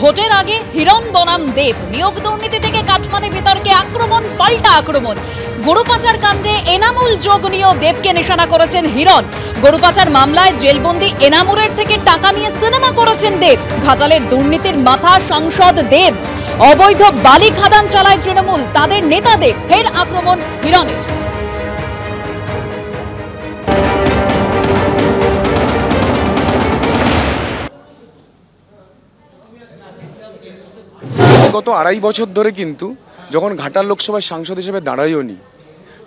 ভোটের আগে হিরণ বনাম দেব নিয়োগ দুর্নীতি থেকে কাটমানি বিতর্কে আক্রমণ, পাল্টা আক্রমণ। গরু পাচার কাণ্ডে এনামুল যোগ নিয়েও দেবকে নিশানা করেছেন হিরণ। গরু পাচার মামলায় জেলবন্দি এনামুরের থেকে টাকা নিয়ে সিনেমা করেছেন দেব। ঘাটালের দুর্নীতির মাথা সাংসদ দেব। অবৈধ বালি খাদান চালায় তৃণমূল, তাদের নেতা দেব। ফের আক্রমণ হিরণের। গত 2.5 বছর ধরে কিন্তু যখন ঘাটাল লোকসভার সাংসদ হিসেবে দাঁড়াইও নি,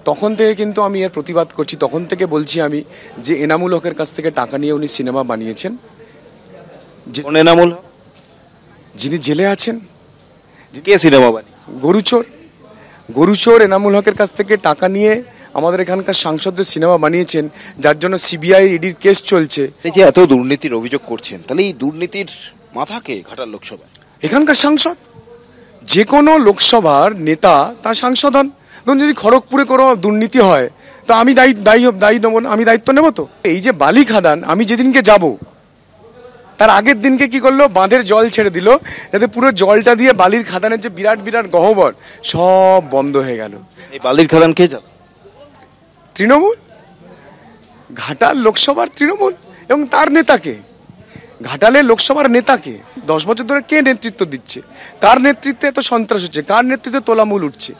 তখন থেকে কিন্তু আমি এর প্রতিবাদ করছি। তখন থেকে বলছি আমি যে এনামুল হকের কাছ থেকে টাকা নিয়ে উনি সিনেমা বানিয়েছেন। কোন এনামুল? যিনি জেলে আছেন। কে সিনেমা বানিয়েছে? গরুচোর এনামুল হকের কাছ থেকে টাকা নিয়ে আমাদের এখানকার সাংসদদের সিনেমা বানিয়েছেন, যার জন্য সিবিআই ইডির কেস চলছে। এই যে এত দুর্নীতির অভিযোগ করছেন, তাহলে এই দুর্নীতির মাথাকে ঘাটাল লোকসভায় এখানকার সাংসদ, যে কোনো লোকসভার নেতা তার সাংসদ হন। ধরুন যদি খড়গপুরে কোনো দুর্নীতি হয় তো আমি দায়ী নেব না, আমি দায়িত্ব নেব। তো এই যে বালি খাদান, আমি যেদিনকে যাব তার আগের দিনকে কি করলো, বাঁধের জল ছেড়ে দিল, যাতে পুরো জলটা দিয়ে বালির খাদানের যে বিরাট বিরাট গহ্বর সব বন্ধ হয়ে গেল। এই বালির খাদান কে যাবে? তৃণমূল, ঘাটাল লোকসভার তৃণমূল এবং তার নেতাকে, ঘাটালের লোকসভার নেতাকে 10 বছর ধরে কে নেতৃত্ব দিচ্ছে? কার নেতৃত্বে এত সন্ত্রাস হচ্ছে? কার নেতৃত্বে তোলামূল উঠছে?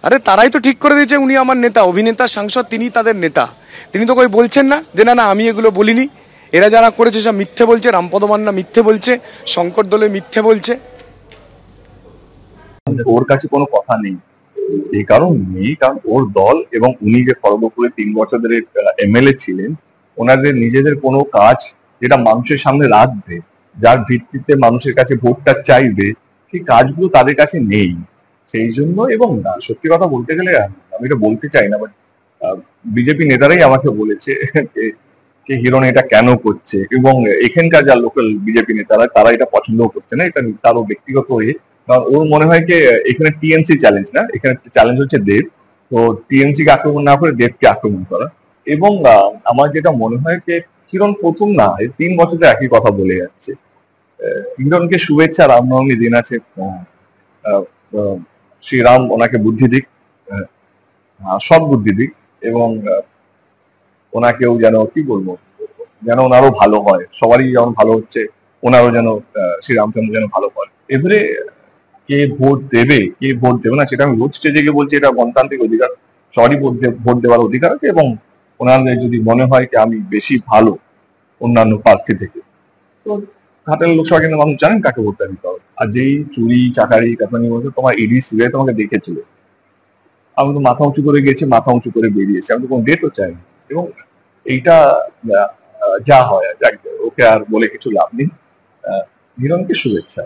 আরে তারাই তো ঠিক করে দিয়েছে উনি আমার নেতা, অভিনেতা সাংসদ, তিনি তাদের নেতা। তিনি তো কই বলছেন না যে না আমি এগুলো বলিনি। এরা যারা করেছে সব মিথ্যে বলছে, রামপদ মান্না মিথ্যে বলছে, শঙ্কর দলে মিথ্যে বলছে। ওর কাছে কোনো কথা নেই, এই কারণ ওর দল এবং উনি যে খড়গপুরে 3 বছর ধরে এমএলএ ছিলেন, ওনাদের নিজেদের কোনো কাজ যেটা মানুষের সামনে রাখবে, যার ভিত্তিতে মানুষের কাছে ভোটটা চাইবে, সেই কাজগুলো তাদের কাছে নেই। সেই জন্য, এবং সত্যি কথা বলতে গেলে আমি এটা বলতে চাই না, বাট বিজেপি নেতারাই আমাকে বলেছে যে হিরণ এটা কেন করছে, এবং এখানকার যা লোকাল বিজেপি নেতারা তারা এটা পছন্দও করছে না। এটা তারও ব্যক্তিগত হয়ে, কারণ ওর মনে হয় যে এখানে টিএমসি চ্যালেঞ্জ না, এখানে চ্যালেঞ্জ হচ্ছে দেব। তো টিএমসি কে আক্রমণ না করে দেবকে আক্রমণ করা। এবং আমার যেটা মনে হয় যে হিরণ প্রথম না, 3 বছর ধরে একই কথা বলে যাচ্ছে। হিরণকে শুভেচ্ছা, রামনবমী দিন আছে, শ্রীরাম ওনাকে বুদ্ধি দিক, সৎ বুদ্ধি দিক, এবং ওনাকেও যেন কি বলবো, যেন ওনারও ভালো হয়, সবারই যেমন ভালো হচ্ছে, ওনারও যেন শ্রীরামচন্দ্র যেন ভালো হয়। এবারে কে ভোট দেবে কে ভোট দেবে না সেটা আমি রোজ স্টেজে গিয়ে বলছি, এটা গণতান্ত্রিক অধিকার, সবারই ভোট দেওয়ার অধিকার আছে। এবং ওনাদের যদি মনে হয় যে আমি বেশি ভালো অন্যান্য প্রার্থী থেকে, তো ঘাটাল লোকসভা কিন্তু মানুষ জানেন কাকে ভোটটা দিতে হবে। আর যেই চুরি চাকারি কাতানি বলছে, তোমার ইডি সিবিআই তোমাকে দেখেছিল, আমি তো মাথা উঁচু করে গেছি, মাথা উঁচু করে বেরিয়েছি, আমি তো কোনো ডেটও চাইনি। এবং এইটা যা হয়, ওকে আর বলে কিছু লাভ নেই। হিরণকে শুভেচ্ছা।